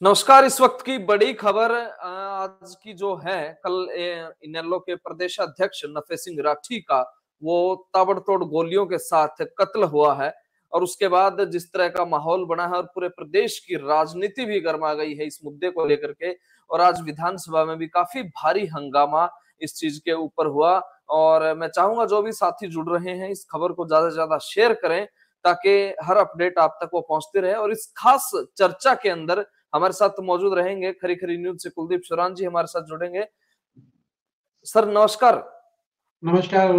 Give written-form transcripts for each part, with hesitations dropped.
नमस्कार। इस वक्त की बड़ी खबर आज की जो है, कल इनेलो के प्रदेश अध्यक्ष नफे सिंह राठी का वो ताबड़तोड़ गोलियों के साथ कत्ल हुआ है। और उसके बाद जिस तरह का माहौल बना है और पूरे प्रदेश की राजनीति भी गर्मा गई है इस मुद्दे को लेकर के। और आज विधानसभा में भी काफी भारी हंगामा इस चीज के ऊपर हुआ। और मैं चाहूंगा जो भी साथी जुड़ रहे हैं इस खबर को ज्यादा से ज्यादा शेयर करें, ताकि हर अपडेट आप तक वो पहुंचते रहे। और इस खास चर्चा के अंदर हमारे साथ मौजूद रहेंगे खरी खरी न्यूज से कुलदीप शोरान जी हमारे साथ जुड़ेंगे। सर नमस्कार। नमस्कार।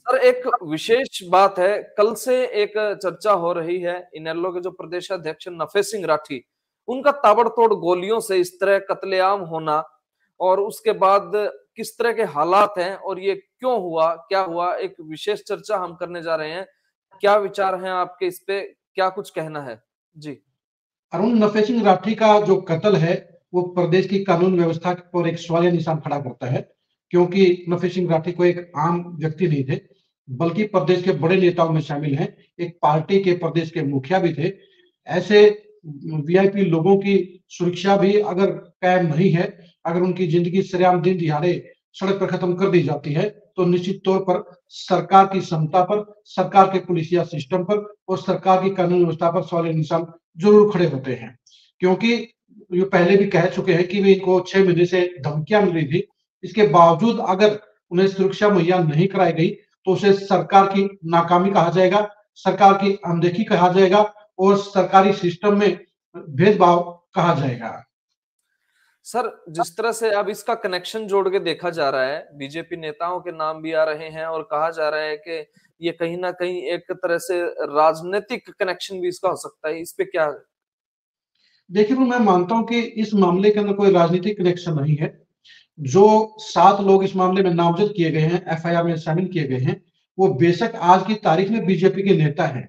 सर एक विशेष बात है, कल से एक चर्चा हो रही है इनेलो के जो प्रदेश अध्यक्ष नफे सिंह राठी, उनका ताबड़तोड़ गोलियों से इस तरह कत्लेआम होना, और उसके बाद किस तरह के हालात हैं और ये क्यों हुआ, क्या हुआ, एक विशेष चर्चा हम करने जा रहे हैं। क्या विचार हैं आपके इस पे, क्या कुछ कहना है जी? अरुण, नफे सिंह राठी का जो कत्ल है वो प्रदेश की कानून व्यवस्था पर एक सवालिया निशान खड़ा करता है, क्योंकि नफे सिंह राठी को एक आम व्यक्ति नहीं थे, बल्कि प्रदेश के बड़े नेताओं में शामिल हैं। एक पार्टी के प्रदेश के मुखिया भी थे। ऐसे वीआईपी लोगों की सुरक्षा भी अगर कायम नहीं है, अगर उनकी जिंदगी सरेआम दिन दिहाड़े सड़क पर खत्म कर दी जाती है, तो निश्चित तौर पर सरकार की क्षमता पर, सरकार के पुलिसिया सिस्टम पर और सरकार की कानून व्यवस्था पर सवालिया निशान जरूर खड़े होते हैं। क्योंकि ये पहले भी कह चुके हैं कि वे इनको 6 महीने से धमकियां मिल रही थी, इसके बावजूद अगर उन्हें सुरक्षा मुहैया नहीं कराई गई तो उसे सरकार की नाकामी कहा जाएगा, सरकार की अनदेखी कहा जाएगा और सरकारी सिस्टम में भेदभाव कहा जाएगा। सर जिस तरह से अब इसका कनेक्शन जोड़ के देखा जा रहा है, बीजेपी नेताओं के नाम भी आ रहे हैं और कहा जा रहा है कि ये कहीं ना कहीं एक तरह से राजनीतिक कनेक्शन भी इसका हो सकता है, इस पे क्या? देखिए, मैं मानता हूं कि इस मामले के अंदर कोई राजनीतिक कनेक्शन नहीं है। जो 7 लोग इस मामले में नामजद किए गए हैं, एफआईआर में शामिल किए गए हैं, वो बेशक आज की तारीख में बीजेपी के नेता हैं,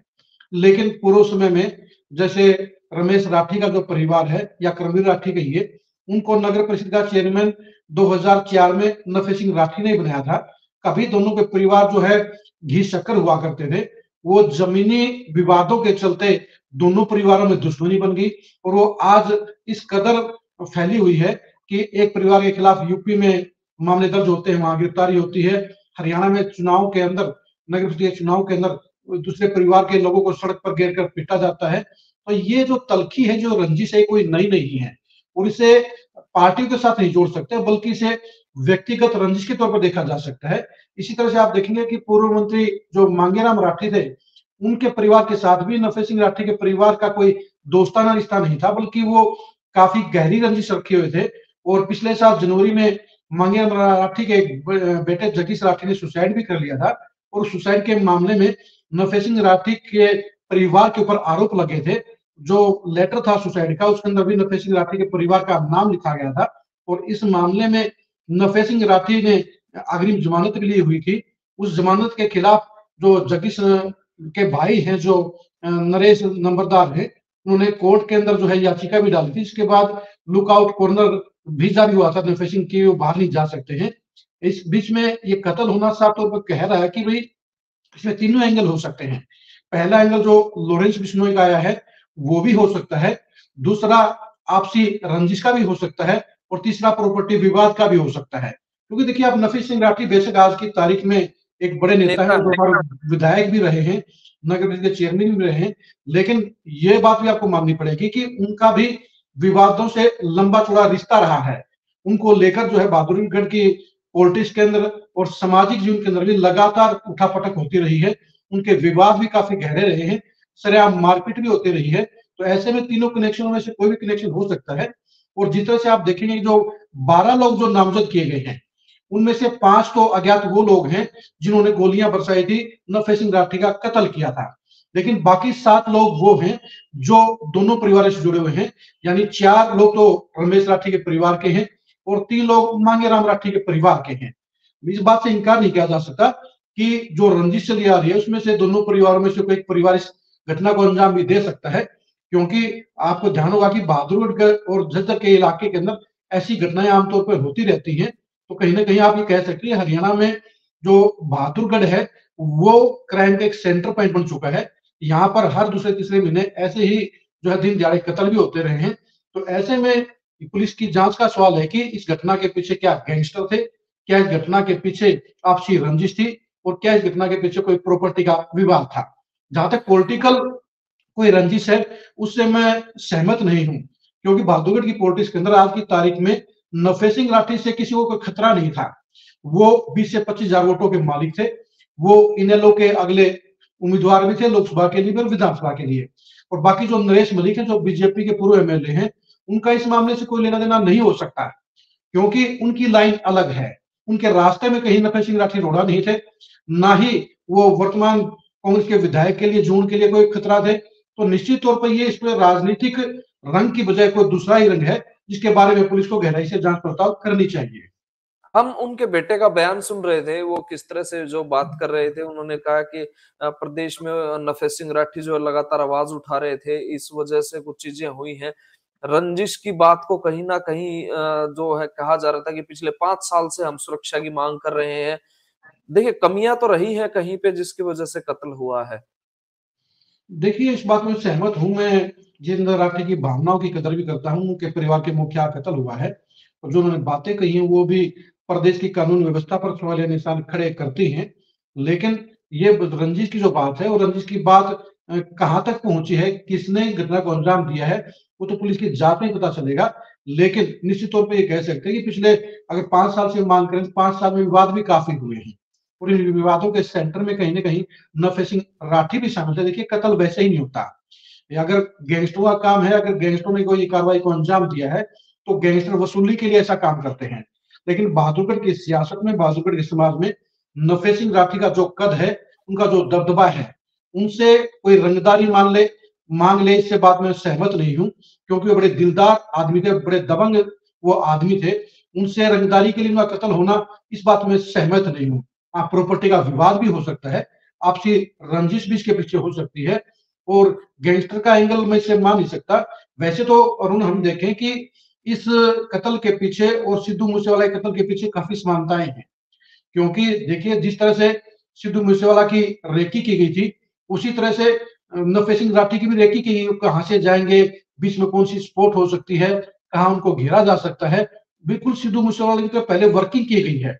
लेकिन पूर्व समय में जैसे रमेश राठी का जो परिवार है या करमवीर राठी कहिए, उनको नगर परिषद का चेयरमैन 2004 में नफे सिंह राठी ने बनाया था। कभी दोनों के परिवार जो है घी शक्कर हुआ करते थे। वो जमीनी विवादों के चलते दोनों परिवारों में दुश्मनी बन गई और वो आज इस कदर फैली हुई है कि एक परिवार के खिलाफ यूपी में मामले दर्ज होते हैं, वहां गिरफ्तारी होती है। हरियाणा में चुनाव के अंदर, नगर परिषद के चुनाव के अंदर दूसरे परिवार के लोगों को सड़क पर घेर कर पीटा जाता है। तो ये जो तलखी है, जो रंजिश है, कोई नई नहीं है और इसे पार्टियों के साथ नहीं जोड़ सकते, बल्कि इसे व्यक्तिगत रंजिश के तौर पर देखा जा सकता है। इसी तरह से आप देखेंगे कि पूर्व मंत्री जो मांगेराम राठी थे, उनके परिवार के साथ भी नफे सिंह राठी के परिवार का कोई दोस्ताना रिश्ता नहीं था, बल्कि वो काफी गहरी रंजिश रखे हुए थे। और पिछले साल जनवरी में मांगेराम राठी के बेटे जगदीश राठी ने सुसाइड भी कर लिया था और सुसाइड के मामले में नफे सिंह राठी के परिवार के ऊपर आरोप लगे थे। जो लेटर था सुसाइड का, उसके अंदर भी नफे सिंह राठी के परिवार का नाम लिखा गया था और इस मामले में नफे सिंह राठी ने अग्रिम जमानत के लिए हुई थी। उस जमानत के खिलाफ जो जगदीश के भाई हैं, जो नरेश नंबरदार है, उन्होंने कोर्ट के अंदर जो है याचिका भी डाली थी। इसके बाद लुकआउट कॉर्नर भी जारी हुआ था नफे सिंह की, वो बाहर नहीं जा सकते हैं। इस बीच में ये कत्ल होना साफ तौर पर कह रहा है कि भाई इसमें तीनों एंगल हो सकते हैं। पहला एंगल जो लॉरेंस बिश्नोई का आया है वो भी हो सकता है, दूसरा आपसी रंजिश का भी हो सकता है और तीसरा प्रॉपर्टी विवाद का भी हो सकता है। क्योंकि देखिए, आप नफे सिंह राठी बेशक आज की तारीख में एक बड़े नेता है, विधायक भी रहे हैं, नगर परिषद के चेयरमैन भी रहे हैं, लेकिन ये बात भी आपको माननी पड़ेगी कि उनका भी विवादों से लंबा चौड़ा रिश्ता रहा है। उनको लेकर जो है बहादुरगढ़ की पॉलिटिक्स के अंदर और सामाजिक जीवन के अंदर भी लगातार उठापटक होती रही है। उनके विवाद भी काफी गहरे रहे हैं, सरेआम मारपीट भी होती रही है। तो ऐसे में तीनों कनेक्शनों में से कोई भी कनेक्शन हो सकता है। और जिस तरह से आप देखेंगे, जो 12 लोग जो नामजद किए गए हैं, उनमें से 5 तो अज्ञात वो लोग हैं जिन्होंने गोलियां बरसाई थी, नफे सिंह राठी का कत्ल किया था। लेकिन बाकी 7 लोग वो हैं जो दोनों परिवारों से जुड़े हुए हैं। यानी 4 लोग तो रमेश राठी के परिवार के हैं और 3 लोग मांगेराम राठी के परिवार के हैं। इस बात से इनकार नहीं किया जा सकता कि जो रंजिश चली आ रही है, उसमें से दोनों परिवारों में से कोई एक परिवार इस घटना को अंजाम भी दे सकता है। क्योंकि आपको ध्यान होगा कि बहादुरगढ़ और झज्जर के इलाके के अंदर ऐसी घटनाएं आमतौर पर होती रहती हैं। तो कहीं ना कहीं आप ये कह सकते हैं, हरियाणा में जो बहादुरगढ़ है वो क्राइम का एक सेंटर पॉइंट बन चुका है। यहाँ पर हर दूसरे तीसरे महीने ऐसे ही जो है दिन दिहाड़े कत्ल भी होते रहे हैं। तो ऐसे में पुलिस की जांच का सवाल है कि इस घटना के पीछे क्या गैंगस्टर थे, क्या इस घटना के पीछे आपसी रंजिश थी, और क्या इस घटना के पीछे कोई प्रॉपर्टी का विवाद था। जहां तक पॉलिटिकल कोई रंजिश है, उससे मैं सहमत नहीं हूं, क्योंकि बहादुरगढ़ की पॉलिटिक्स के अंदर आज की तारीख में नफे सिंह राठी से किसी को कोई खतरा नहीं था। वो 20 से 25,000 वोटों के मालिक थे। वो इनेलो के अगले उम्मीदवार भी थे, लोकसभा के लिए और विधानसभा के लिए। और बाकी जो नरेश मलिक है, जो बीजेपी के पूर्व एमएलए हैं, उनका इस मामले से कोई लेना देना नहीं हो सकता, क्योंकि उनकी लाइन अलग है। उनके रास्ते में कहीं नफे सिंह राठी रोड़ा नहीं थे, ना ही वो वर्तमान कांग्रेस के विधायक के लिए, जून के लिए कोई खतरा थे। तो निश्चित तौर पर ये इस पर राजनीतिक रंग की बजाय कोई दूसरा ही रंग है, जिसके बारे में पुलिस को गहराई से जांच पड़ताल करनी चाहिए। हम उनके बेटे का बयान सुन रहे थे, वो किस तरह से जो बात कर रहे थे। उन्होंने कहा कि प्रदेश में नफे सिंह राठी जो लगातार आवाज उठा रहे थे, इस वजह से कुछ चीजें हुई हैं। रंजिश की बात को कहीं ना कहीं जो है कहा जा रहा था कि पिछले 5 साल से हम सुरक्षा की मांग कर रहे हैं। देखिए, कमियां तो रही है कहीं पे जिसकी वजह से कत्ल हुआ है। देखिए, इस बात में सहमत हूं मैं। जितेंद्र राठी की भावनाओं की कदर भी करता हूं। उनके परिवार के मुखिया कत्ल हुआ है, और जो उन्होंने बातें कही हैं वो भी प्रदेश की कानून व्यवस्था पर सवालिया निशान खड़े करती हैं। लेकिन ये रंजिश की जो बात है, वो रंजिश की बात कहाँ तक पहुंची है, किसने घटना को अंजाम दिया है, वो तो पुलिस की जांच में पता चलेगा। लेकिन निश्चित तौर पर ये कह सकते हैं कि पिछले अगर 5 साल से मांग करें, 5 साल में विवाद भी काफी हुए हैं, और इन विवादों के सेंटर में कहीं ना कहीं नफे सिंह राठी भी शामिल है। देखिए, कत्ल वैसे ही नहीं होता। अगर गैंगस्टरों का काम है, अगर गैंगस्टरों ने कोई कार्रवाई को अंजाम दिया है, तो गैंगस्टर वसूली के लिए ऐसा काम करते हैं। लेकिन बहादुरगढ़ की सियासत में, बहादुरगढ़ के समाज में नफे सिंह राठी का जो कद है, उनका जो दबदबा है, उनसे कोई रंगदारी मांग ले, इससे बात में सहमत नहीं हूं, क्योंकि वो बड़े दिलदार आदमी थे, बड़े दबंग वो आदमी थे। उनसे रंगदारी के लिए उनका कत्ल होना, इस बात में सहमत नहीं हूं। प्रॉपर्टी का विवाद भी हो सकता है, आपसी रंजिश भी इसके पीछे हो सकती है, और गैंगस्टर का एंगल मैं इसे मान नहीं सकता। वैसे तो अरुण, हम देखें कि इस कत्ल के पीछे और सिद्धू मूसेवाला के कत्ल के पीछे काफी समानताएं हैं। क्योंकि देखिए, जिस तरह से सिद्धू मूसेवाला की रेकी की गई थी, उसी तरह से नफे सिंह राठी की भी रेकी की गई। कहां से जाएंगे, बीच में कौन सी स्पॉट हो सकती है, कहां उनको घेरा जा सकता है, बिल्कुल सिद्धू मूसेवाला की तो पहले वर्किंग की गई है।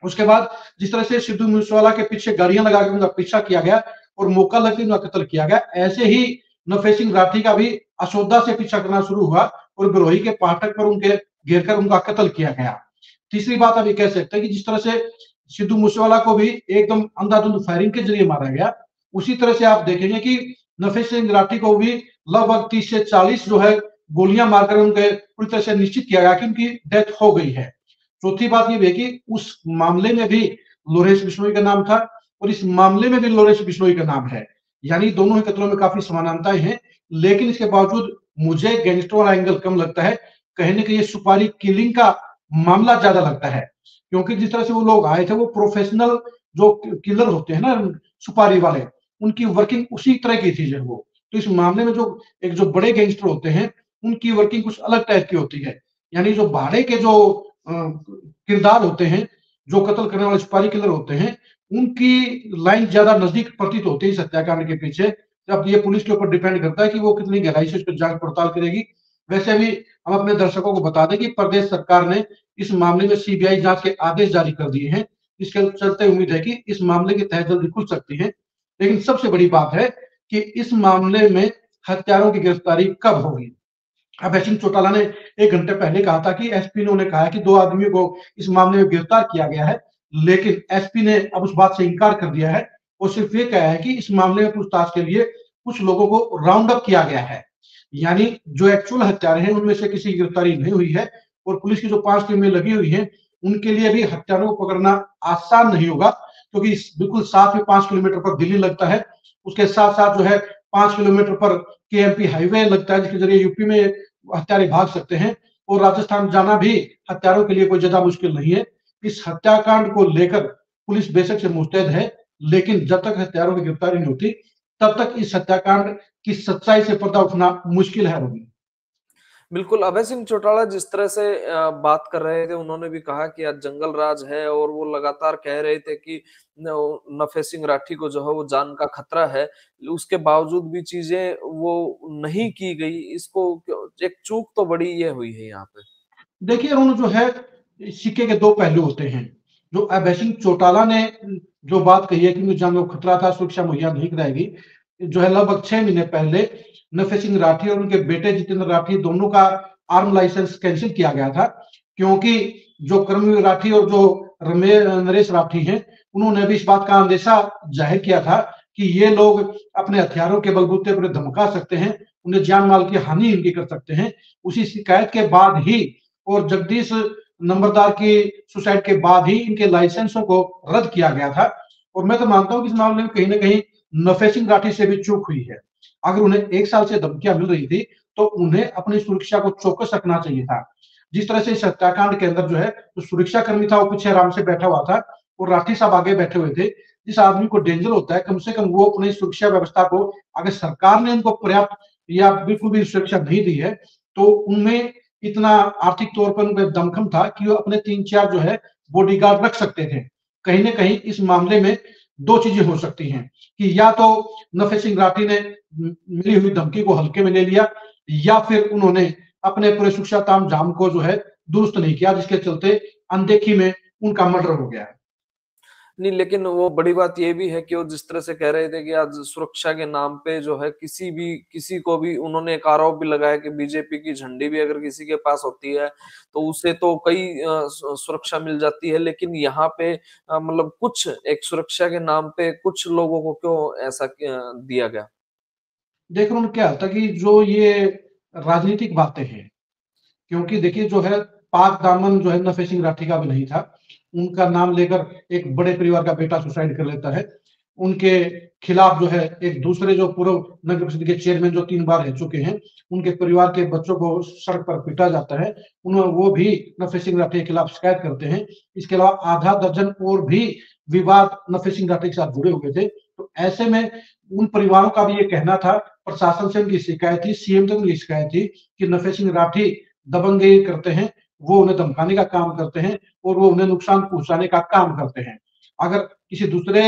उसके बाद जिस तरह से सिद्धू मूसेवाला के पीछे गाड़ियां लगा के उनका पीछा किया गया और मौका लगते उनका कत्ल किया गया, ऐसे ही नफे सिंह राठी का भी अशोदा से पीछा करना शुरू हुआ और बिरोही के फाटक पर उनके घेर कर उनका कत्ल किया गया। तीसरी बात आप ये कह सकते हैं कि जिस तरह से सिद्धू मूसेवाला को भी एकदम अंधाधुंध फायरिंग के जरिए मारा गया, उसी तरह से आप देखेंगे कि नफे सिंह राठी को भी लगभग 30 से 40 जो है गोलियां मारकर उनके पूरी तरह से निश्चित किया गया कि उनकी डेथ हो गई है। चौथी बात यह है कि उस मामले में भी लोरेंस बिश्नोई का नाम था, और इस मामले में भी लोरेंस बिश्नोई का नाम है। यानी दोनों ही कत्लों में काफी समानताएं हैं। लेकिन इसके बावजूद मुझे गैंगस्टर वाला एंगल कम लगता है, कहीं ना कहीं ये सुपारी किलिंग का मामला ज्यादा लगता है। क्योंकि जिस तरह से वो लोग आए थे, वो प्रोफेशनल जो किलर होते हैं ना, सुपारी वाले, उनकी वर्किंग उसी तरह की थी। जब वो, तो इस मामले में जो बड़े गैंगस्टर होते हैं, उनकी वर्किंग कुछ अलग टाइप की होती है। यानी जो भाड़े के जो किरदार होते हैं, जो कत्ल करने वाले सुपारी किलर होते हैं, उनकी लाइन ज्यादा नजदीक प्रतीत होती है इस हत्याकांड के पीछे। अब ये पुलिस के ऊपर डिपेंड करता है कि वो कितनी गहराई से इस पर जांच पड़ताल करेगी। वैसे भी हम अपने दर्शकों को बता दें कि प्रदेश सरकार ने इस मामले में सीबीआई जांच के आदेश जारी कर दिए हैं। इसके चलते उम्मीद है कि इस मामले की तह जल्दी खुल सकती है। लेकिन सबसे बड़ी बात है कि इस मामले में हत्यारों की गिरफ्तारी कब होगी। अभय सिंह चौटाला ने 1 घंटे पहले कहा था कि एसपी ने उन्हें कहा है कि 2 आदमियों को इस मामले में गिरफ्तार किया गया है, लेकिन एसपी ने अब उस बात से इनकार कर दिया है और सिर्फ ये कहा है कि इस मामले में पूछताछ के लिए कुछ लोगों को राउंड अप किया गया है। यानी जो एक्चुअल हत्यारे हैं, उनमें से किसी की गिरफ्तारी नहीं हुई है, और पुलिस की जो 5 टीमें लगी हुई हैं, उनके लिए भी हत्यारों को पकड़ना आसान नहीं होगा, क्योंकि बिल्कुल साथ में 5 किलोमीटर पर दिल्ली लगता है। उसके साथ साथ जो है 5 किलोमीटर पर केएमपी हाईवे लगता है, जिसके जरिए यूपी में हत्यारे भाग सकते हैं, और राजस्थान जाना भी हत्यारों के लिए कोई ज्यादा मुश्किल नहीं है। इस हत्याकांड को लेकर पुलिस बेशक से मुस्तैद है, लेकिन जब तक हत्यारों की गिरफ्तारी नहीं होती, तब तक इस हत्याकांड की सच्चाई से पर्दा उठना मुश्किल है। रवि, बिल्कुल, अभय सिंह चौटाला जिस तरह से बात कर रहे थे, उन्होंने भी कहा कि आज जंगल राज है, और वो लगातार कह रहे थे कि नफे सिंह राठी को जो है वो जान का खतरा है। उसके बावजूद भी चीजें वो नहीं की गई। इसको एक चूक तो बड़ी ये हुई है यहाँ पे। देखिए अरुण, जो है सिक्के के दो पहलू होते हैं। जो अभय सिंह चौटाला ने जो बात कही है कि मुझे जान को खतरा था, सुरक्षा मुहैया नहीं कराएगी, जो है लगभग 6 महीने पहले नफे सिंह राठी और उनके बेटे जितेंद्र राठी दोनों का आर्म लाइसेंस कैंसिल किया गया था, क्योंकि जो कर्मवीर राठी और जो नरेश राठी हैं, उन्होंने भी इस बात का अंदेशा जाहिर किया था कि ये लोग अपने हथियारों के बलबूते पर धमका सकते हैं, उन्हें जान माल की हानि इनकी कर सकते हैं। उसी शिकायत के बाद ही और जगदीश नंबरदार की सुसाइड के बाद ही इनके लाइसेंसों को रद्द किया गया था। और मैं तो मानता हूं कि इस मामले में कहीं ना कहीं नफे सिंह राठी से भी चूक हुई है। अगर उन्हें 1 साल से धमकियां मिल रही थी तो उन्हें अपनी सुरक्षा को चौकस रखना चाहिए था। जिस तरह से इस हत्याकांड के अंदर जो है तो सुरक्षा कर्मी था वो पीछे आराम से बैठा हुआ था और राठी साहब आगे बैठे हुए थे। जिस आदमी को डेंजर होता है, कम से कम वो अपनी सुरक्षा व्यवस्था को, अगर सरकार ने उनको पर्याप्त या बिल्कुल भी सुरक्षा नहीं दी है तो उनमें इतना आर्थिक तौर पर उनका दमखम था कि वो अपने 3-4 जो है बॉडीगार्ड रख सकते थे। कहीं ना कहीं इस मामले में दो चीजें हो सकती हैं कि या तो नफे सिंह राठी ने मिली हुई धमकी को हल्के में ले लिया, या फिर उन्होंने अपने पूरे सुरक्षा तामझाम को जो है दुरुस्त नहीं किया, जिसके चलते अनदेखी में उनका मर्डर हो गया है। नहीं, लेकिन वो बड़ी बात ये भी है कि वो जिस तरह से कह रहे थे कि आज सुरक्षा के नाम पे जो है किसी को भी उन्होंने एक आरोप भी लगाया कि बीजेपी की झंडी भी अगर किसी के पास होती है तो उसे तो कई सुरक्षा मिल जाती है, लेकिन यहाँ पे मतलब कुछ एक सुरक्षा के नाम पे कुछ लोगों को क्यों ऐसा दिया गया? देखो उन्होंने क्या था कि जो ये राजनीतिक बातें हैं, क्योंकि देखिए जो है पाक दामन जो है नफे सिंह राठी का भी नहीं था। उनका नाम लेकर एक बड़े परिवार का बेटा सुसाइड कर लेता है। उनके खिलाफ जो है एक दूसरे जो पूर्व नगर परिषद के चेयरमैन जो 3 बार रह चुके हैं, उनके परिवार के बच्चों को सड़क पर पीटा जाता है। उन्होंने वो भी नफे सिंह राठी के खिलाफ शिकायत करते हैं। इसके अलावा आधा दर्जन और भी विवाद नफे सिंह राठी के साथ जुड़े हुए थे। तो ऐसे में उन परिवारों का भी ये कहना था, प्रशासन से उनकी शिकायत थी, सीएम तक उनकी शिकायत थी कि नफे सिंह राठी दबंगई करते हैं, वो उन्हें धमकाने का काम करते हैं और वो उन्हें नुकसान पहुंचाने का काम करते हैं। अगर किसी दूसरे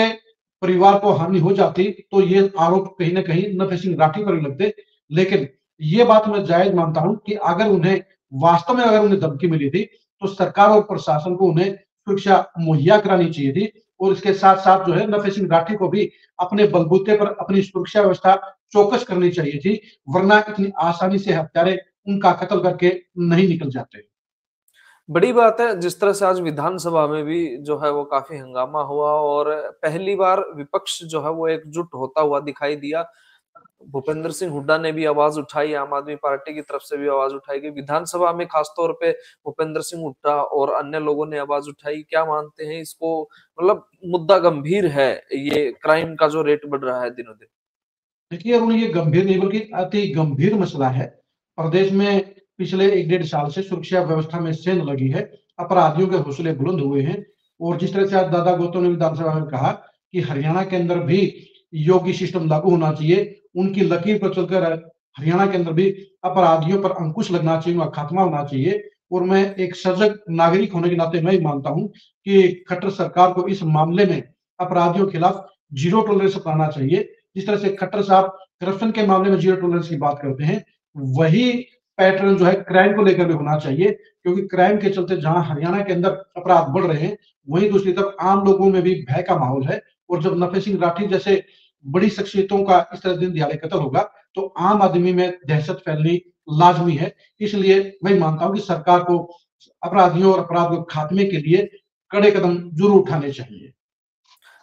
परिवार को हानि हो जाती तो ये आरोप कहीं ना कहीं नफे सिंह राठी पर ही लगते। लेकिन ये बात मैं जायज मानता हूं कि अगर उन्हें वास्तव में अगर उन्हें धमकी मिली थी तो सरकार और प्रशासन को उन्हें सुरक्षा मुहैया करानी चाहिए थी। और इसके साथ साथ जो है नफे सिंह राठी को भी अपने बलबूते पर अपनी सुरक्षा व्यवस्था चौकस करनी चाहिए थी, वरना इतनी आसानी से हत्यारे उनका कत्ल करके नहीं निकल जाते। बड़ी बात है जिस तरह से आज विधानसभा में भी जो है वो काफी हंगामा हुआ और पहली बार विपक्ष जो है वो एकजुट होता हुआ दिखाई दिया। भूपेंद्र सिंह हुड्डा ने भी आवाज उठाई, आम आदमी पार्टी की तरफ से भी आवाज उठाई गई, विधानसभा में खासतौर पे भूपेंद्र सिंह हुड्डा और अन्य लोगों ने आवाज उठाई। क्या मानते हैं इसको, मतलब मुद्दा गंभीर है ये क्राइम का जो रेट बढ़ रहा है दिनों दिन? देखिए अरुण, ये गंभीर नहीं बल्कि अति गंभीर मसला है। प्रदेश में पिछले 1-1.5 साल से सुरक्षा व्यवस्था में सेंध लगी है, अपराधियों के हौसले बुलंद हुए हैं। और जिस तरह से आज दादा गौतम ने विधानसभा में कहा कि हरियाणा के अंदर भी योगी सिस्टम लागू होना चाहिए, उनकी लकीर पर चलकर हरियाणा के अंदर भी अपराधियों पर अंकुश लगना चाहिए, उनका खात्मा होना चाहिए। और मैं एक सजग नागरिक होने के नाते मैं मानता हूं कि खट्टर सरकार को इस मामले में अपराधियों के खिलाफ जीरो टॉलरेंस अपनाना चाहिए। जिस तरह से खट्टर साहब करप्शन के मामले में जीरो टॉलरेंस की बात करते हैं, वही पैटर्न जो है क्राइम को लेकर भी होना चाहिए। क्योंकि क्राइम के चलते जहां हरियाणा के अंदर अपराध बढ़ रहे हैं, वहीं दूसरी तरफ आम लोगों में भी भय का माहौल है। और जब नफे सिंह राठी जैसे बड़ी शख्सियतों का इस तरह दिन दिहाड़े कत्ल होगा तो आम आदमी में दहशत फैलनी लाजमी है। इसलिए मैं मानता हूं कि सरकार को अपराधियों और अपराध के खात्मे के लिए कड़े कदम जरूर उठाने चाहिए।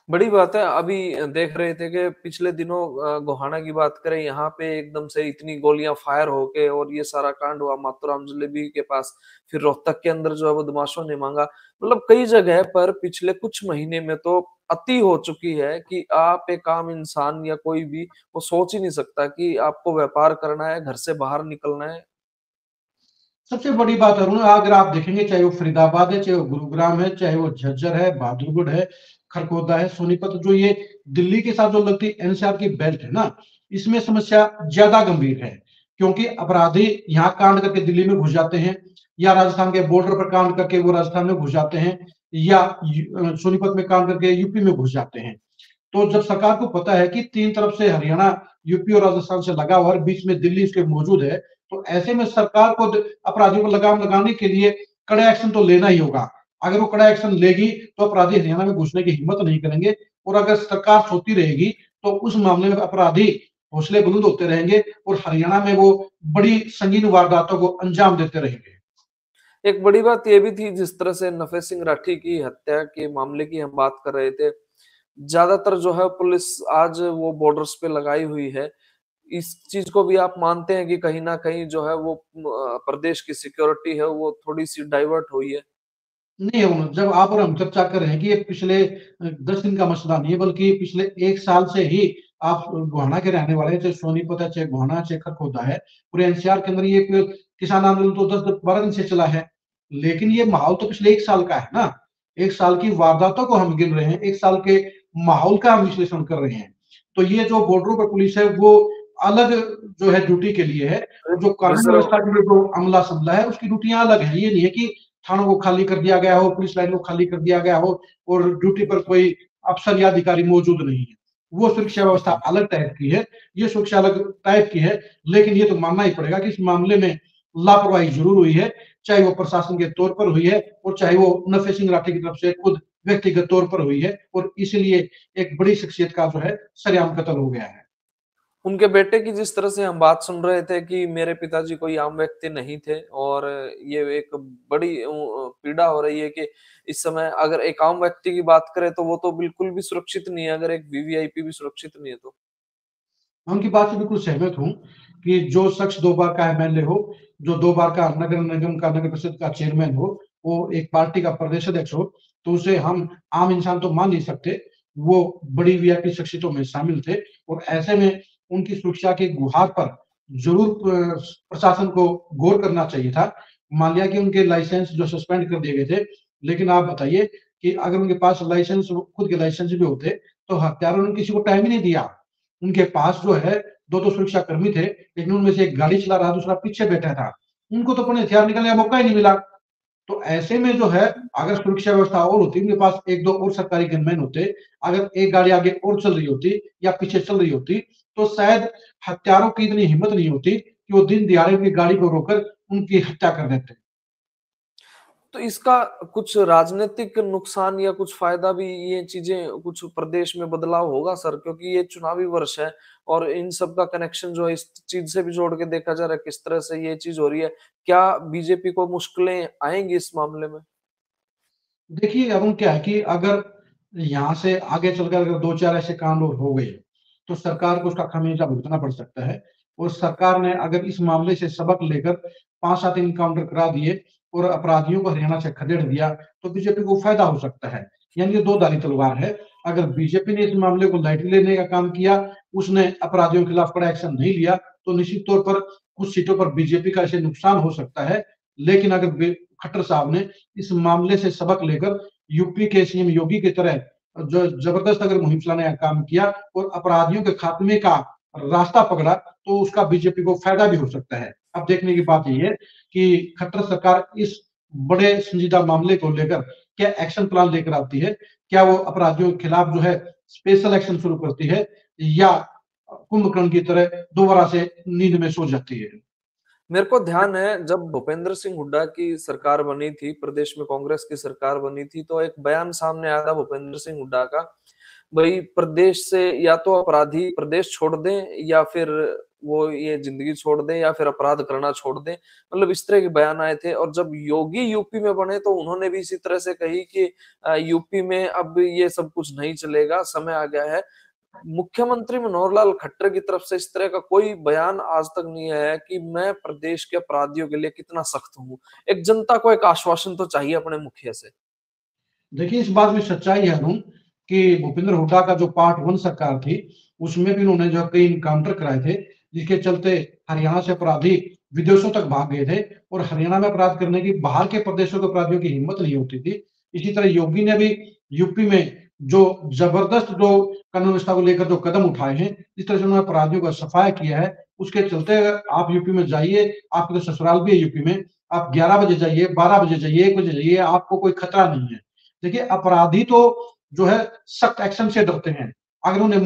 बड़ी बात है। अभी देख रहे थे कि पिछले दिनों गोहाना की बात करें, यहाँ पे एकदम से इतनी गोलियां फायर होके और ये सारा कांड हुआ मातूराम जलेबी के पास। फिर रोहतक के अंदर जो है बदमाशों ने मांगा, मतलब कई जगह पर पिछले कुछ महीने में तो अति हो चुकी है कि आप एक आम इंसान या कोई भी वो सोच ही नहीं सकता कि आपको व्यापार करना है, घर से बाहर निकलना है। सबसे बड़ी बात अरुण, अगर आप देखेंगे चाहे वो फरीदाबाद है, चाहे वो गुरुग्राम है, चाहे वो झज्जर है, बहादुरगढ़ है, खरगोदा है, सोनीपत, जो ये दिल्ली के साथ जो लगती एनसीआर की बेल्ट है ना, इसमें समस्या ज्यादा गंभीर है। क्योंकि अपराधी यहाँ कांड करके दिल्ली में घुस जाते हैं, या राजस्थान के बॉर्डर पर कांड करके वो राजस्थान में घुस जाते हैं, या सोनीपत में कांड करके यूपी में घुस जाते हैं। तो जब सरकार को पता है कि 3 तरफ से हरियाणा, यूपी और राजस्थान से लगा हुआ और बीच में दिल्ली उसके मौजूद है, तो ऐसे में सरकार को अपराधियों पर लगाम लगाने के लिए कड़े एक्शन तो लेना ही होगा। अगर वो कड़ा एक्शन लेगी तो अपराधी हरियाणा में घुसने की हिम्मत नहीं करेंगे, और अगर सरकार सोती रहेगी तो उस मामले में अपराधी हौसले बुलंद होते रहेंगे और हरियाणा में वो बड़ी संगीन वारदातों को अंजाम देते रहेंगे। एक बड़ी बात ये भी थी, जिस तरह से नफे सिंह राठी की हत्या के मामले की हम बात कर रहे थे, ज्यादातर जो है पुलिस आज वो बॉर्डर्स पे लगाई हुई है। इस चीज को भी आप मानते हैं कि कहीं ना कहीं जो है वो प्रदेश की सिक्योरिटी है वो थोड़ी सी डाइवर्ट हुई है? नहीं होना, जब आप और हम चर्चा कर रहे हैं कि ये पिछले 10 दिन का मसला नहीं है, बल्कि पिछले 1 साल से ही आप गोहाना के रहने वाले हैं, चाहे सोनीपत है, चाहे गोहाना, चाहे खरखोदा है, पूरे एनसीआर के अंदर ये किसान आंदोलन तो 10-12 दिन से चला है। लेकिन ये माहौल तो पिछले 1 साल का है ना। 1 साल की वारदातों को हम गिन रहे हैं, 1 साल के माहौल का हम विश्लेषण कर रहे हैं। तो ये जो बॉर्डरों पर पुलिस है वो अलग जो है ड्यूटी के लिए है, और जो कानून रिजर्व। व्यवस्था के लिए जो अमला समला है उसकी ड्यूटियां अलग है। ये नहीं है कि थानों को खाली कर दिया गया हो, पुलिस लाइन को खाली कर दिया गया हो और ड्यूटी पर कोई अफसर या अधिकारी मौजूद नहीं है। वो सुरक्षा व्यवस्था अलग टाइप की है, ये सुरक्षा अलग टाइप की है। लेकिन ये तो मानना ही पड़ेगा कि इस मामले में लापरवाही जरूर हुई है, चाहे वो प्रशासन के तौर पर हुई है और चाहे वो नफे सिंह राठी की तरफ से खुद व्यक्तिगत तौर पर हुई है, और इसलिए एक बड़ी शख्सियत का जो है सरेआम कत्ल हो गया है। उनके बेटे की जिस तरह से हम बात सुन रहे थे कि मेरे पिताजी कोई आम व्यक्ति नहीं थे, और ये एक बड़ी पीड़ा हो रही है कि इस समय अगर एक आम व्यक्ति की बात करें तो वो तो बिल्कुल भी सुरक्षित नहीं है, अगर एक वीवीआईपी भी सुरक्षित नहीं है तो। मैं उनकी बात से बिल्कुल सहमत हूँ कि जो शख्स 2 बार का एमएलए हो, जो 2 बार का नगर निगम का, नगर परिषद का चेयरमैन हो, वो एक पार्टी का प्रदेश अध्यक्ष हो, तो उसे हम आम इंसान तो मान नहीं सकते। वो बड़ी वीआईपी शख्सियतों में शामिल थे, और ऐसे में उनकी सुरक्षा की गुहार पर जरूर प्रशासन को गौर करना चाहिए था। मान लिया कि उनके लाइसेंस जो सस्पेंड कर दिए गए थे, लेकिन आप बताइए कि अगर उनके पास लाइसेंस, खुद के लाइसेंस भी होते, तो हत्यारों ने किसी को टाइम ही नहीं दिया। उनके पास जो है 2-2 सुरक्षाकर्मी थे, लेकिन उनमें से एक गाड़ी चला रहा, दूसरा पीछे बैठा था। उनको तो अपने हथियार निकालने का मौका ही नहीं मिला। तो ऐसे में जो है, अगर सुरक्षा व्यवस्था और होती, उनके पास 1-2 और सरकारी गनमैन होते, अगर एक गाड़ी आगे और चल रही होती या पीछे चल रही होती, तो शायद हत्यारों की इतनी हिम्मत नहीं होती कि वो दिन दिहाड़े उनकी गाड़ी को रोककर उनकी हत्या कर देते। तो इसका कुछ राजनीतिक नुकसान या कुछ फायदा भी, ये चीजें कुछ प्रदेश में बदलाव होगा सर? क्योंकि ये चुनावी वर्ष है और इन सब का कनेक्शन जो है इस चीज से भी जोड़ के देखा जा रहा है किस तरह से ये चीज हो रही है। क्या बीजेपी को मुश्किलें आएंगी इस मामले में? देखिए, अब क्या है कि अगर यहाँ से आगे चलकर अगर 2-4 ऐसे कांड और हो गए, तो सरकार को उसका खामियाजा भुगतना पड़ सकता है। और सरकार ने अगर इस मामले से सबक लेकर 5-7 एनकाउंटर करा दिए और अपराधियों को हरियाणा से खदेड़ दिया, तो बीजेपी को फायदा हो सकता है। यानी ये दो धारी तलवार है। अगर बीजेपी ने इस मामले को लाइटली लेने का काम किया, उसने अपराधियों के खिलाफ कड़ा एक्शन नहीं लिया, तो निश्चित तौर पर कुछ सीटों पर बीजेपी का ऐसे नुकसान हो सकता है। लेकिन अगर खट्टर साहब ने इस मामले से सबक लेकर यूपी के सीएम योगी की तरह जो जबरदस्त अगर मुहिम चलाने का काम किया और अपराधियों के खात्मे का रास्ता पकड़ा, तो उसका बीजेपी को फायदा भी हो सकता है। अब देखने की बात यही है कि खट्टर सरकार इस बड़े संजीदा मामले को लेकर क्या एक्शन प्लान लेकर आती है। क्या वो अपराधियों के खिलाफ जो है स्पेशल एक्शन शुरू करती है, या कुंभकर्ण की तरह दोबारा से नींद में सो जाती है। मेरे को ध्यान है जब भूपेंद्र सिंह हुड्डा की सरकार बनी थी, प्रदेश में कांग्रेस की सरकार बनी थी, तो एक बयान सामने आया था भूपेंद्र सिंह हुड्डा का, भाई प्रदेश से या तो अपराधी प्रदेश छोड़ दें या फिर वो ये जिंदगी छोड़ दें या फिर अपराध करना छोड़ दें। मतलब इस तरह के बयान आए थे। और जब योगी यूपी में बने तो उन्होंने भी इसी तरह से कही कि यूपी में अब ये सब कुछ नहीं चलेगा, समय आ गया है। मुख्यमंत्री मनोहर लाल खट्टर की तरफ से इस तरह का कोई बयान आज तक नहीं आया है कि मैं प्रदेश के अपराधियों के लिए कितना सख्त हूँ। एक जनता को एक आश्वासन तो चाहिए अपने मुखिया से। देखिए, इस बात में सच्चाई है अरुण कि भूपेंद्र हुड्डा का जो पार्ट 1 सरकार थी, उसमें भी उन्होंने जो कई इनकाउंटर कराए थे, जिसके चलते हरियाणा से अपराधी विदेशों तक भाग गए थे, और हरियाणा में अपराध करने की बाहर के प्रदेशों के अपराधियों की हिम्मत नहीं होती थी। इसी तरह योगी ने भी यूपी में जो जबरदस्त जो कानून व्यवस्था को लेकर जो कदम उठाए हैं, जिस तरह से उन्होंने अपराधियों का सफाया किया है, उसके चलते आप यूपी में जाइए, आपके तो ससुराल भी है यूपी में, आप 11 बजे जाइए, 12 बजे जाइए, 1 बजे जाइए, आपको कोई खतरा नहीं है। देखिए, अपराधी तो जो है सख्त एक्शन से डरते हैं। अगर उन्हें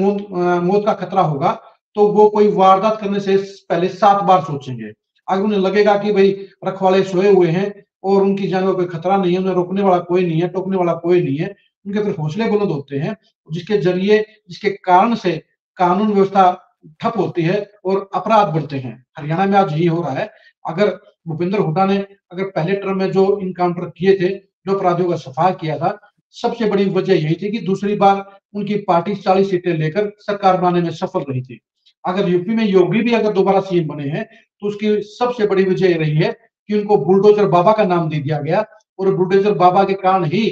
मौत का खतरा होगा, तो वो कोई वारदात करने से पहले 7 बार सोचेंगे। अगर उन्हें लगेगा कि भाई रखवाले सोए हुए हैं और उनकी जान का कोई खतरा नहीं है, उन्हें रोकने वाला कोई नहीं है, टोकने वाला कोई नहीं है, उनके फिर हौसले बुलंद होते हैं, जिसके जरिए, जिसके कारण से कानून व्यवस्था ठप होती है और अपराध बढ़ते हैं। हरियाणा में आज यही हो रहा है। अगर भूपेंद्र हुड्डा ने अगर पहले टर्म में जो इनकाउंटर किए थे, जो अपराधियों का सफाया किया था, सबसे बड़ी वजह यही थी कि दूसरी बार उनकी पार्टी 40 सीटें लेकर सरकार बनाने में सफल रही थी। अगर यूपी में योगी भी अगर दोबारा सीएम बने हैं, तो उसकी सबसे बड़ी वजह यह रही है कि उनको बुलडोजर बाबा का नाम दे दिया गया, और बुलडोजर बाबा के कारण ही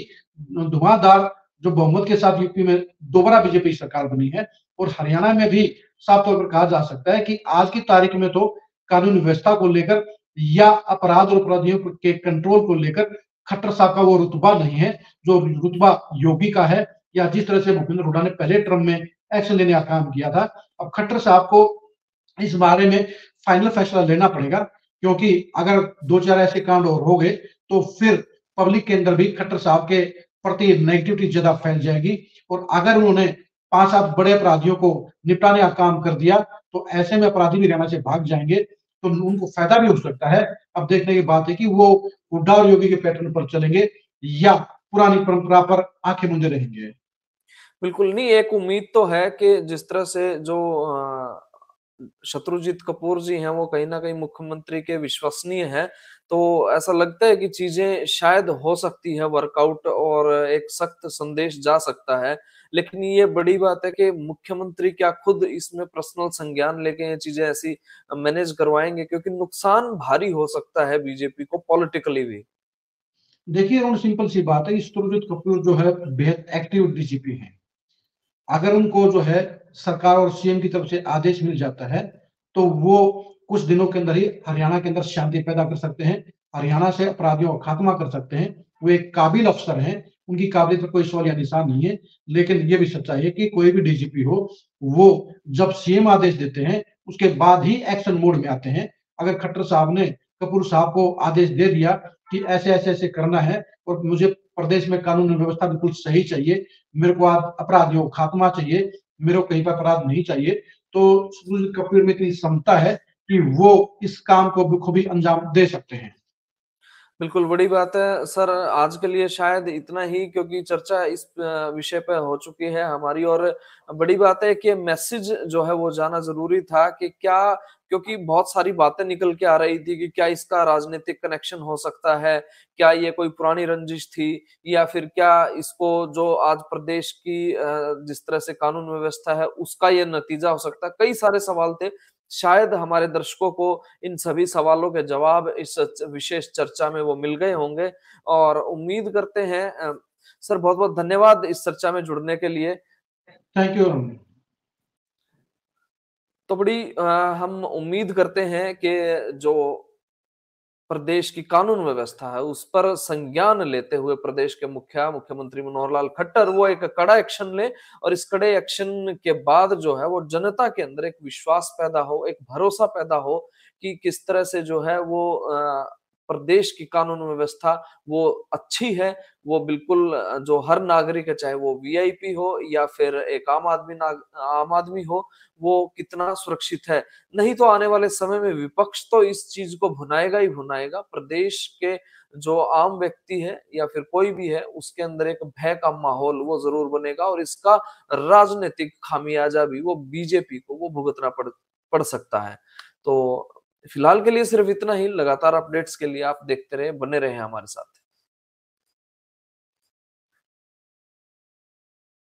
धुआंधार जो बहुमत के साथ यूपी में दोबारा बीजेपी सरकार बनी है। और हरियाणा में भी साफ तौर पर कहा जा सकता है कि आज की तारीख में तो कानून व्यवस्था को लेकर या अपराध और अपराधियों के कंट्रोल को लेकर खट्टर साहब का वो रुतबा नहीं है जो रुतबा योगी का है, या जिस तरह से भूपेंद्र हुड्डा ने पहले टर्म में एक्शन लेने का काम किया था। अब खट्टर साहब को इस बारे में फाइनल फैसला लेना पड़ेगा, क्योंकि अगर 2-4 ऐसे कांड और हो गए तो फिर पब्लिक के अंदर भी खट्टर साहब के प्रति नेगेटिविटी ज्यादा फैल जाएगी। और अगर उन्होंने 5-7 बड़े अपराधियों को निपटाने का काम कर दिया, तो ऐसे में अपराधी भी हरियाणा से भाग जाएंगे, तो उनको फायदा भी हो सकता है। अब देखने की बात है कि वो हुड्डा और योगी के पैटर्न पर चलेंगे या पुरानी परंपरा पर आंखें मूंदे रहेंगे। बिल्कुल नहीं, एक उम्मीद तो है कि जिस तरह से जो शत्रुजीत कपूर जी हैं, वो कहीं न कहीं मुख्यमंत्री के विश्वसनीय हैं, तो ऐसा लगता है कि चीज़ें शायद हो सकती है वर्कआउट और एक सख्त संदेश जा सकता है। लेकिन ये बड़ी बात है कि मुख्यमंत्री क्या खुद इसमें पर्सनल संज्ञान लेके ये चीज़ें ऐसी मैनेज करवाएँगे, क्योंकि नुकसान भारी हो सकता है बीजेपी को पॉलिटिकली भी। देखिए, और सिंपल सी बात है, शत्रुजीत कपूर जो है बेहद एक्टिव डीजीपी हैं। अगर उनको जो है सरकार और सीएम की तरफ से आदेश मिल जाता है, तो वो कुछ दिनों के अंदर ही हरियाणा के अंदर शांति पैदा कर सकते हैं, हरियाणा से अपराधियों का खात्मा कर सकते हैं। वो एक काबिल अफसर हैं, उनकी काबिलियत पर कोई सवाल या निशान नहीं है। लेकिन ये भी सच्चाई है कि कोई भी डीजीपी हो, वो जब सीएम आदेश देते हैं, उसके बाद ही एक्शन मोड में आते हैं। अगर खट्टर साहब ने कपूर साहब को आदेश दे दिया कि ऐसे-ऐसे करना है और मुझे प्रदेश में कानून व्यवस्था बिल्कुल सही चाहिए, मेरे को अपराधियों को खात्मा चाहिए, मेरे को कहीं पर अपराध नहीं चाहिए, तो सुनील कपूर में इतनी क्षमता है कि वो इस काम को बखूबी अंजाम दे सकते हैं। बिल्कुल, बड़ी बात है। सर, आज के लिए शायद इतना ही, क्योंकि चर्चा इस विषय पे हो चुकी है हमारी, और बड़ी बात है कि मैसेज जो है वो जाना ज़रूरी था कि क्या, क्योंकि बहुत सारी बातें निकल के आ रही थी कि क्या इसका राजनीतिक कनेक्शन हो सकता है? क्या ये कोई पुरानी रंजिश थी? या फिर क्या इसको जो आज प्रदेश की जिस तरह से कानून व्यवस्था है उसका ये नतीजा हो सकता है? कई सारे सवाल थे। शायद हमारे दर्शकों को इन सभी सवालों के जवाब इस विशेष चर्चा में वो मिल गए होंगे, और उम्मीद करते हैं सर, बहुत-बहुत धन्यवाद इस चर्चा में जुड़ने के लिए। Thank you. तो बड़ी हम उम्मीद करते हैं कि जो प्रदेश की कानून व्यवस्था है उस पर संज्ञान लेते हुए प्रदेश के मुख्यमंत्री मनोहर लाल खट्टर वो एक कड़ा एक्शन ले, और इस कड़े एक्शन के बाद जो है वो जनता के अंदर एक विश्वास पैदा हो, एक भरोसा पैदा हो कि किस तरह से जो है वो प्रदेश की कानून व्यवस्था वो अच्छी है। वो बिल्कुल जो हर नागरिक है, चाहे वो वीआईपी हो या फिर एक आम आदमी हो, वो कितना सुरक्षित है। नहीं तो आने वाले समय में विपक्ष तो इस चीज को भुनाएगा ही भुनाएगा। प्रदेश के जो आम व्यक्ति है या फिर कोई भी है, उसके अंदर एक भय का माहौल वो जरूर बनेगा, और इसका राजनीतिक खामियाजा भी वो बीजेपी को वो भुगतना पड़ पड़ सकता है। तो फिलहाल के लिए सिर्फ इतना ही। लगातार अपडेट्स के लिए आप देखते रहे, बने रहे हमारे साथ।